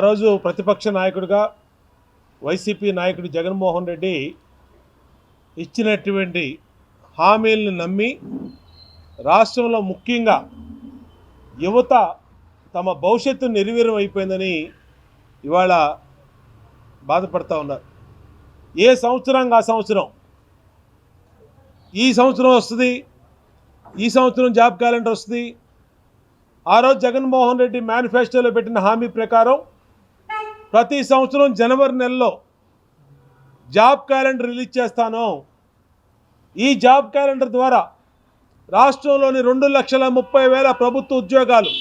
రోజు ప్రతిపక్ష నాయకుడిగా వైసీపీ నాయకుడు జగన్మోహన్ రెడ్డి ఇచ్చినటువంటి హామీలను నమ్మి రాష్ట్రంలో ముఖ్యంగా యువత తమ భవిష్యత్తు నిర్వీర్యం అయిపోయిందని ఇవాళ బాధపడుతూ ఉన్నారు. ఏ సంవత్సరం ఆ సంవత్సరం, ఈ సంవత్సరం వస్తుంది, ఈ సంవత్సరం జాబ్ క్యాలెండర్ వస్తుంది. ఆ రోజు జగన్మోహన్ రెడ్డి మేనిఫెస్టోలో పెట్టిన హామీ ప్రకారం ప్రతి సంవత్సరం జనవరి నెలలో జాబ్ క్యాలెండర్ రిలీజ్ చేస్తాను. ఈ జాబ్ క్యాలెండర్ ద్వారా రాష్ట్రంలోని 2,30,000 ప్రభుత్వ ఉద్యోగాలు,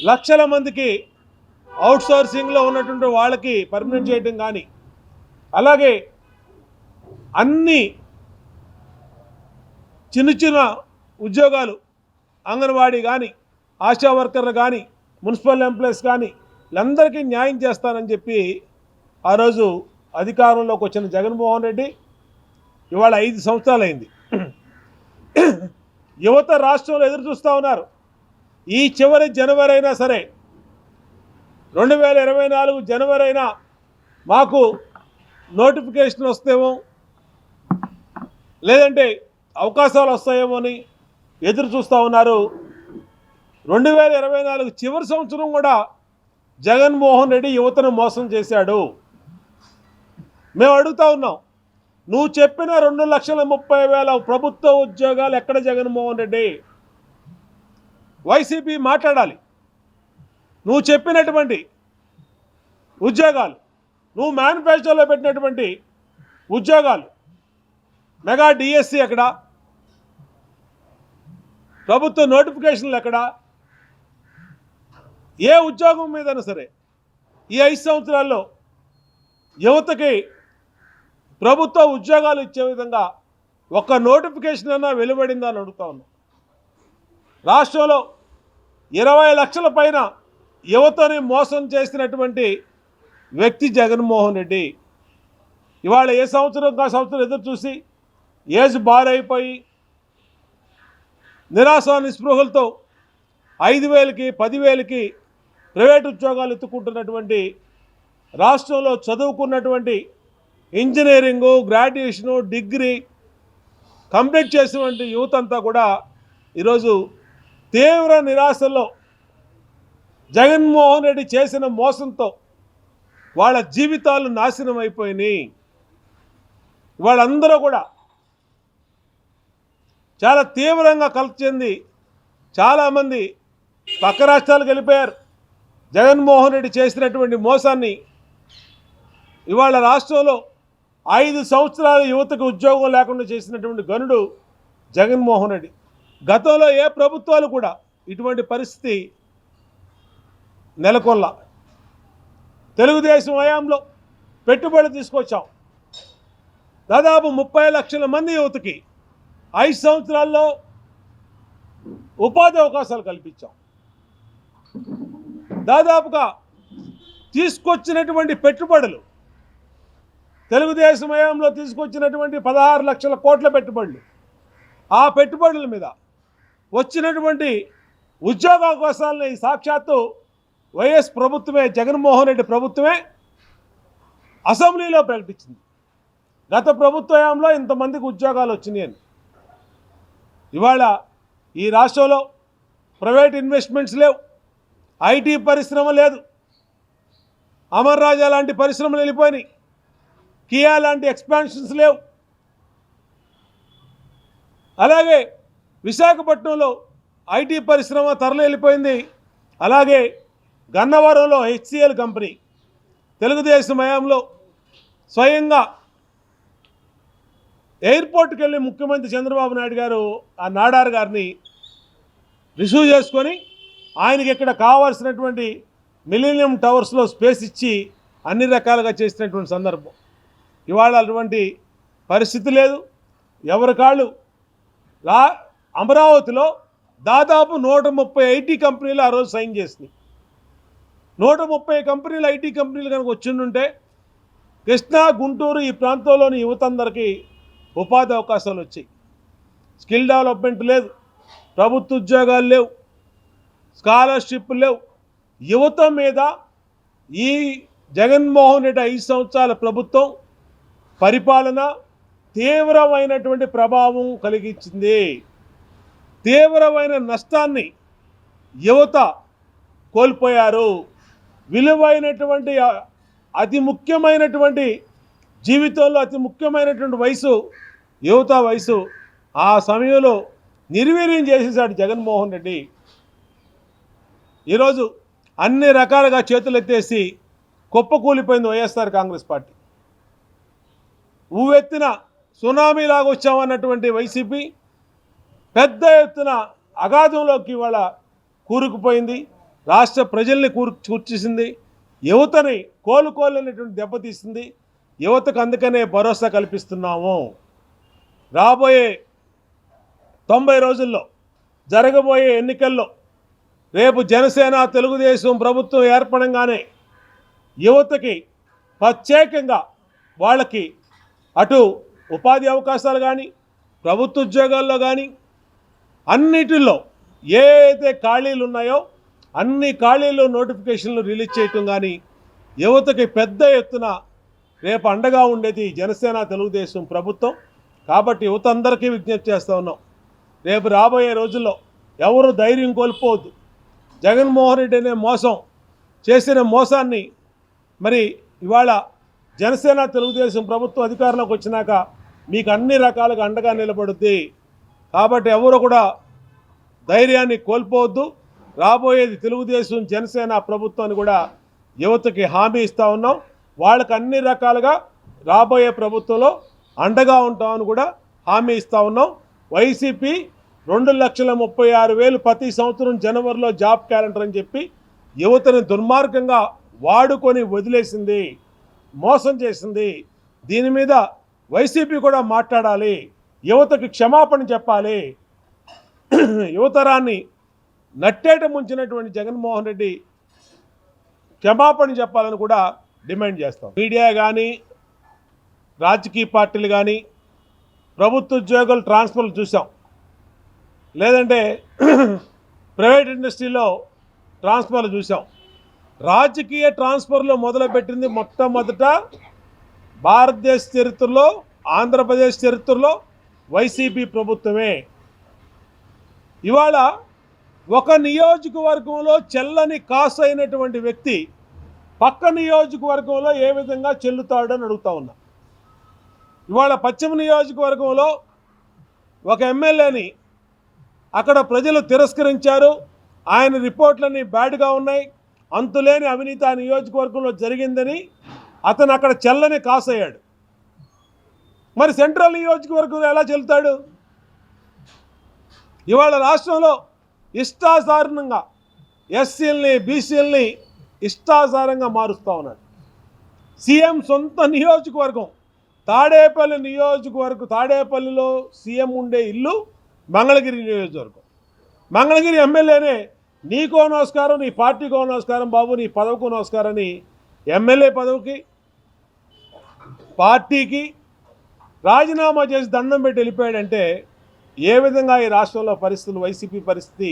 లక్షల మందికి అవుట్సోర్సింగ్లో ఉన్నటువంటి వాళ్ళకి పర్మనెంట్ చేయడం కానీ, అలాగే అన్ని చిన్న చిన్న ఉద్యోగాలు, అంగన్వాడీ కానీ, ఆశా వర్కర్లు కానీ, మున్సిపల్ ఎంప్లాయీస్ కానీ వీళ్ళందరికీ న్యాయం చేస్తానని చెప్పి ఆ రోజు అధికారంలోకి వచ్చిన జగన్మోహన్ రెడ్డి ఇవాళ 5 సంవత్సరాలు అయింది. యువత రాష్ట్రంలో ఎదురు చూస్తూ ఉన్నారు. ఈ చివరి జనవరి అయినా సరే, 2024 జనవరి అయినా మాకు నోటిఫికేషన్ వస్తేమో, లేదంటే అవకాశాలు వస్తాయేమో అని ఎదురు చూస్తూ ఉన్నారు. 2024 చివరి సంవత్సరం కూడా జగన్మోహన్ రెడ్డి యువతను మోసం చేశాడు. మేము అడుగుతా ఉన్నాం, నువ్వు చెప్పిన 2,30,000 ప్రభుత్వ ఉద్యోగాలు ఎక్కడ జగన్మోహన్ రెడ్డి? వైసీపీ మాట్లాడాలి. నువ్వు చెప్పినటువంటి ఉద్యోగాలు, నువ్వు మేనిఫెస్టోలో పెట్టినటువంటి ఉద్యోగాలు, మెగా డిఎస్సి ఎక్కడ? ప్రభుత్వ నోటిఫికేషన్లు ఎక్కడ? ఏ ఉద్యోగం మీదైనా సరే ఈ 5 సంవత్సరాల్లో యువతకి ప్రభుత్వ ఉద్యోగాలు ఇచ్చే విధంగా ఒక్క నోటిఫికేషన్ అన్నా వెలువడిందా అని అడుగుతా ఉన్నాం. రాష్ట్రంలో 20 లక్షల పైన యువతని మోసం చేసినటువంటి వ్యక్తి జగన్మోహన్ రెడ్డి. ఇవాళ ఏ సంవత్సరం ఆ సంవత్సరం ఎదురు చూసి ఏజ్ బారైపోయి నిరాశ నిస్పృహలతో 5,000కి 10,000కి ప్రైవేట్ ఉద్యోగాలు ఎత్తుకుంటున్నటువంటి రాష్ట్రంలో చదువుకున్నటువంటి ఇంజనీరింగు, గ్రాడ్యుయేషను, డిగ్రీ కంప్లీట్ చేసినటువంటి యువత అంతా కూడా ఈరోజు తీవ్ర నిరాశలో జగన్మోహన్ రెడ్డి చేసిన మోసంతో వాళ్ళ జీవితాలు నాశనం అయిపోయినాయి. వాళ్ళందరూ కూడా చాలా తీవ్రంగా కలత చెంది చాలామంది పక్క రాష్ట్రాలకు వెళ్ళిపోయారు. జగన్మోహన్ రెడ్డి చేసినటువంటి మోసాన్ని ఇవాళ రాష్ట్రంలో 5 సంవత్సరాల యువతకు ఉద్యోగం లేకుండా చేసినటువంటి గనుడు జగన్మోహన్ రెడ్డి. గతంలో ఏ ప్రభుత్వాలు కూడా ఇటువంటి పరిస్థితి నెలకొల్ల. తెలుగుదేశం హయాంలో పెట్టుబడి తీసుకొచ్చాం. దాదాపు 30 లక్షల మంది యువతకి 5 సంవత్సరాల్లో ఉపాధి అవకాశాలు కల్పించాం. దాదాపుగా తీసుకొచ్చినటువంటి పెట్టుబడులు, తెలుగుదేశం హయాంలో తీసుకొచ్చినటువంటి 16 లక్షల కోట్ల పెట్టుబడులు, ఆ పెట్టుబడుల మీద వచ్చినటువంటి ఉద్యోగ అవకాశాలని సాక్షాత్తు వైఎస్ ప్రభుత్వమే, జగన్మోహన్ రెడ్డి ప్రభుత్వమే అసెంబ్లీలో ప్రకటించింది. గత ప్రభుత్వ హయాంలో ఇంతమందికి ఉద్యోగాలు వచ్చినాయి అని. ఇవాళ ఈ రాష్ట్రంలో ప్రైవేట్ ఇన్వెస్ట్మెంట్స్ లేవు, ఐటీ పరిశ్రమ లేదు, అమర్ రాజా లాంటి పరిశ్రమలు వెళ్ళిపోయినాయి, కియా లాంటి ఎక్స్పాన్షన్స్ లేవు. అలాగే విశాఖపట్నంలో ఐటీ పరిశ్రమ తరలి వెళ్ళిపోయింది. అలాగే గన్నవరంలో హెచ్సిఎల్ కంపెనీ తెలుగుదేశం హయాంలో స్వయంగా ఎయిర్పోర్ట్కి వెళ్ళి ముఖ్యమంత్రి చంద్రబాబు నాయుడు గారు ఆ నాడార్ గారిని రిసీవ్ చేసుకొని ఆయనకి ఇక్కడ కావాల్సినటువంటి మిలీనియం టవర్స్లో స్పేస్ ఇచ్చి అన్ని రకాలుగా చేసినటువంటి సందర్భం. ఇవాళ అటువంటి పరిస్థితి లేదు. ఎవరి కాళ్ళు అమరావతిలో దాదాపు 130 ఐటీ కంపెనీలు ఆ రోజు సైన్ చేసినాయి. 130 కంపెనీలు, ఐటీ కంపెనీలు కనుక వచ్చిండుంటే కృష్ణా, గుంటూరు ఈ ప్రాంతంలోని యువత అందరికీ ఉపాధి అవకాశాలు వచ్చాయి. స్కిల్ డెవలప్మెంట్ లేదు, ప్రభుత్వ ఉద్యోగాలు లేవు, స్కాలర్షిప్ లేవు, యువత మీద ఈ జగన్మోహన్ రెడ్డి 5 సంవత్సరాల ప్రభుత్వం పరిపాలన తీవ్రమైనటువంటి ప్రభావం కలిగించింది. తీవ్రమైన నష్టాన్ని యువత కోల్పోయారు. విలువైనటువంటి అతి ముఖ్యమైనటువంటి జీవితంలో అతి ముఖ్యమైనటువంటి వయసు యువత వయసు. ఆ సమయంలో నిర్వీర్యం చేసేసాడు జగన్మోహన్ రెడ్డి. ఈరోజు అన్ని రకాలుగా చేతులెత్తేసి కుప్పకూలిపోయింది వైఎస్ఆర్ కాంగ్రెస్ పార్టీ. ఊవెత్తిన సునామీలాగా వచ్చామన్నటువంటి వైసీపీ పెద్ద ఎత్తున అగాధంలోకి ఇవాళ కూరుకుపోయింది. రాష్ట్ర ప్రజల్ని కూర్చేసింది. యువతని కోలుకోలేనటువంటి దెబ్బతీసింది. యువతకు అందుకనే భరోసా కల్పిస్తున్నాము. రాబోయే 90 రోజుల్లో జరగబోయే ఎన్నికల్లో రేపు జనసేన తెలుగుదేశం ప్రభుత్వం ఏర్పడంగానే యువతకి ప్రత్యేకంగా వాళ్ళకి అటు ఉపాధి అవకాశాలు కానీ ప్రభుత్వ ఉద్యోగాల్లో కానీ అన్నిటిలో ఏ అయితే ఖాళీలు ఉన్నాయో అన్ని ఖాళీలు నోటిఫికేషన్లు రిలీజ్ చేయటం కానీ యువతకి పెద్ద ఎత్తున రేపు అండగా ఉండేది జనసేన తెలుగుదేశం ప్రభుత్వం. కాబట్టి యువత అందరికీ విజ్ఞప్తి చేస్తూ ఉన్నాం, రేపు రాబోయే రోజుల్లో ఎవరు ధైర్యం కోల్పోవద్దు. జగన్మోహన్ రెడ్డి అనే చేసిన మోసాన్ని మరి ఇవాళ జనసేన తెలుగుదేశం ప్రభుత్వం అధికారంలోకి వచ్చినాక మీకు అన్ని రకాలుగా అండగా నిలబడుద్ది. కాబట్టి ఎవరు కూడా ధైర్యాన్ని కోల్పోవద్దు. రాబోయేది తెలుగుదేశం జనసేన ప్రభుత్వాన్ని కూడా యువతకి హామీ ఇస్తూ ఉన్నాం. వాళ్ళకి అన్ని రకాలుగా రాబోయే ప్రభుత్వంలో అండగా ఉంటామని కూడా హామీ ఇస్తూ ఉన్నాం. వైసీపీ 2,36,000 ప్రతి సంవత్సరం జనవరిలో జాబ్ క్యాలెండర్ అని చెప్పి యువతని దుర్మార్గంగా వాడుకొని వదిలేసింది, మోసం చేసింది. దీని మీద వైసీపీ కూడా మాట్లాడాలి, యువతకి క్షమాపణ చెప్పాలి. యువతరాన్ని నట్టేట ముంచినటువంటి జగన్మోహన్ రెడ్డి క్షమాపణ చెప్పాలని కూడా డిమాండ్ చేస్తాం. మీడియా కానీ రాజకీయ పార్టీలు కానీ ప్రభుత్వ ఉద్యోగులు ట్రాన్స్ఫర్లు చూసాం, లేదంటే ప్రైవేట్ ఇండస్ట్రీలో ట్రాన్స్ఫర్లు చూసాం. రాజకీయ ట్రాన్స్ఫర్లు మొదలుపెట్టింది మొట్టమొదట భారతదేశ చరిత్రలో ఆంధ్రప్రదేశ్ చరిత్రలో వైసీపీ ప్రభుత్వమే. ఇవాళ ఒక నియోజకవర్గంలో చెల్లని కాసు అయినటువంటి వ్యక్తి పక్క నియోజకవర్గంలో ఏ విధంగా చెల్లుతాడని అడుగుతా ఉన్నా. ఇవాళ పశ్చిమ నియోజకవర్గంలో ఒక ఎమ్మెల్యేని అక్కడ ప్రజలు తిరస్కరించారు. ఆయన రిపోర్ట్లన్నీ బ్యాడ్గా ఉన్నాయి, అంతులేని అవినీతి ఆ నియోజకవర్గంలో జరిగిందని అతను అక్కడ చెల్లని కాసు అయ్యాడు. మరి సెంట్రల్ నియోజకవర్గంలో ఎలా చెల్లుతాడు? ఇవాళ రాష్ట్రంలో ఇష్టాసారంగా ఎస్సీలని బీసీలని ఇష్టాసారంగా మారుస్తూ ఉన్నాడు. సీఎం సొంత నియోజకవర్గం తాడేపల్లిలో సీఎం ఉండే ఇల్లు మంగళగిరి నియోజకవర్గం. మంగళగిరి ఎమ్మెల్యేనే నీకో నమస్కారం, నీ పార్టీకో నమస్కారం బాబు, నీ పదవికో నమస్కారం అని ఎమ్మెల్యే పదవికి పార్టీకి రాజీనామా చేసి దండం పెట్టి వెళ్ళిపోయాడంటే ఏ విధంగా ఈ రాష్ట్రంలో పరిస్థితులు వైసీపీ పరిస్థితి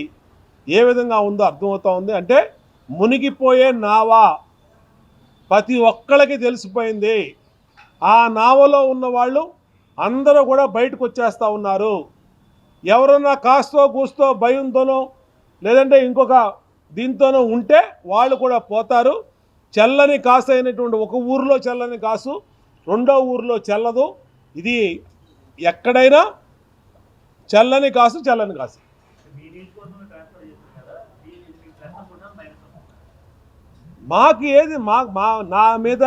ఏ విధంగా ఉందో అర్థమవుతూ ఉంది. అంటే మునిగిపోయే నావా ప్రతి ఒక్కళ్ళకి తెలిసిపోయింది. ఆ నావలో ఉన్న వాళ్ళు అందరూ కూడా బయటకు వచ్చేస్తూ ఉన్నారు. ఎవరన్నా కాస్తో కూస్తో భయంతోనో లేదంటే ఇంకొక దీంతోనో ఉంటే వాళ్ళు కూడా పోతారు. చల్లని కాసు అయినటువంటి ఒక ఊరిలో చల్లని కాసు రెండో ఊరిలో చెల్లదు. ఇది ఎక్కడైనా చల్లని కాసు. మాకు ఏది నా మీద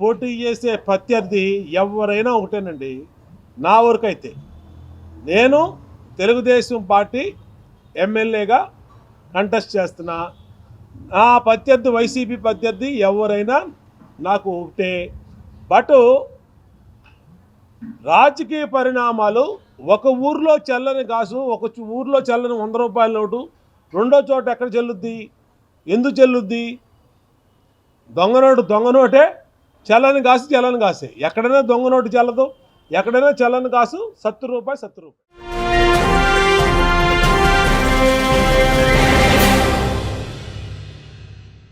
పోటీ చేసే ప్రత్యర్థి ఎవరైనా ఒకటేనండి. నా వరకు అయితే నేను తెలుగుదేశం పార్టీ ఎమ్మెల్యేగా కంటెస్ట్ చేస్తున్నా. నా ప్రత్యర్థి వైసీపీ ప్రత్యర్థి ఎవరైనా నాకు ఒకటే. బట్ రాజకీయ పరిణామాలు ఒక ఊర్లో చెల్లని కాసు, ఒక ఊర్లో చెల్లని 100 రూపాయల నోటు రెండో చోట ఎక్కడ చెల్లుద్ది? ఎందుకు చెల్లుద్ది? దొంగ నోటే, చల్లని కాసు. ఎక్కడైనా దొంగ నోటు చెల్లదు, ఎక్కడైనా చల్లని కాసు 70 రూపాయలు.